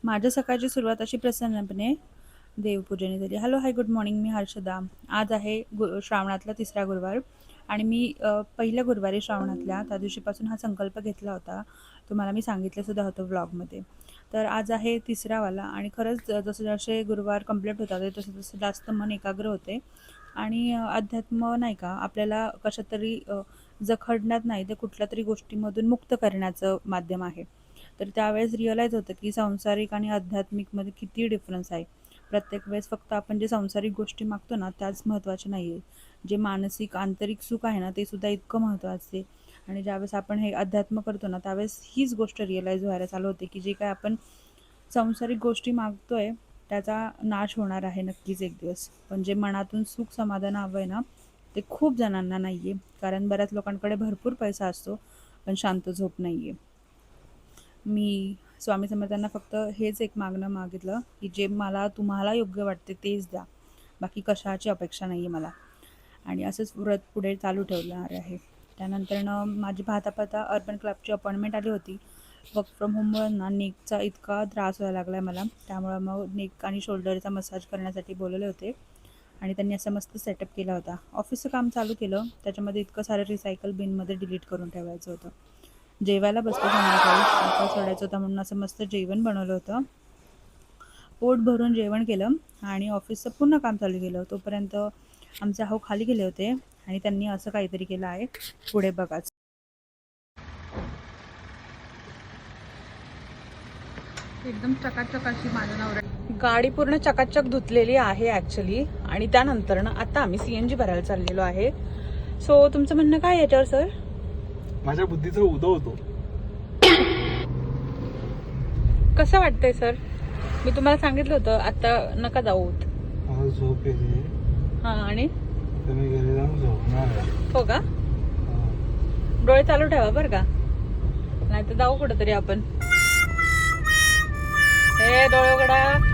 माझ्या सकाळची सुरुवात अशी प्रसन्नपणे देवपूजेने झाली. हॅलो, हाय, गुड मॉर्निंग. मी हर्षदा. आज आहे श्रावणातला तिसरा गुरुवार आणि मी पहिल्या गुरुवारी श्रावणातल्या त्या दिवशीपासून हा संकल्प घेतला होता. तुम्हाला मी सांगितलं सुद्धा होतं व्लॉगमध्ये. तर आज आहे तिसरावाला आणि खरंच जसं जसे गुरुवार कंप्लीट होतात तसं तसं जास्त मन एकाग्र होते आणि अध्यात्म नाही का आपल्याला कशात तरी जखडण्यात नाही ते कुठल्या तरी गोष्टीमधून मुक्त करण्याचं माध्यम आहे. तर त्यावेळेस रिअलाईज होतं की सांसारिक आणि आध्यात्मिकमध्ये किती डिफरन्स आहे. प्रत्येक वेळेस फक्त आपण जे सांसारिक गोष्टी मागतो ना त्याच महत्त्वाच्या नाही आहे. जे मानसिक आंतरिक सुख आहे ना ते सुद्धा इतकं महत्त्वाचं आहे. आणि ज्यावेळेस आपण हे अध्यात्म करतो ना त्यावेळेस हीच गोष्ट रिअलाईज व्हायला चालू होते की जे काय आपण सांसारिक गोष्टी मागतोय त्याचा नाश होणार आहे नक्कीच एक दिवस. पण जे मनातून सुख समाधान हवं आहे ना ते खूप जणांना नाही आहे. कारण बऱ्याच लोकांकडे भरपूर पैसा असतो पण शांत झोप नाही आहे. मी स्वामी समर्थांना फक्त हेच एक मागणं मागितलं की जे मला तुम्हाला योग्य वाटते तेच द्या. बाकी कशाची अपेक्षा नाही आहे मला. आणि असंच व्रत पुढे चालू ठेवणार आहे. त्यानंतरनं माझी पाहता पाहता अर्बन क्लबची अपॉइंटमेंट आली होती. वर्क फ्रॉम होममुळे ना नेकचा इतका त्रास व्हायला लागला आहे मला. त्यामुळं मग नेक आणि शोल्डरचा मसाज करण्यासाठी बोलवले होते आणि त्यांनी असं मस्त सेटअप केला होता. ऑफिसचं काम चालू केलं. त्याच्यामध्ये इतकं सारं रिसायकल बिनमध्ये डिलीट करून ठेवायचं होतं. जेवायला बसलो संध्याकाळी. स्वयंपाक सोडायचा होता म्हणून असं मस्त जेवण बनवलं होतं. पोट भरून जेवण केलं आणि ऑफिसचं पुन्हा काम चालू केलं. तोपर्यंत आमचे हाऊ खाली गेले होते आणि त्यांनी असं काहीतरी केलं आहे. पुढे बघाच. एकदम चकाचक अशी माझ्या नवऱ्या गाडी पूर्ण चकाचक धुतलेली आहे ॲक्च्युली. आणि त्यानंतर ना आता आम्ही CNG भरायला चाललेलो आहे. सो तुमचं म्हणणं काय याच्यावर सर? माझ्या बुद्धीचा उदो होतो. कसं वाटतंय सर? मी तुम्हाला सांगितलं होतं आता नका जाऊ. मला झोप येते. हां आणि तुम्ही घरी जाऊन झोपणार. हो का? डोळे चालू ठेवा बरं का, नाही तर जाऊ कुठंतरी आपण. हे डोळे उघडा.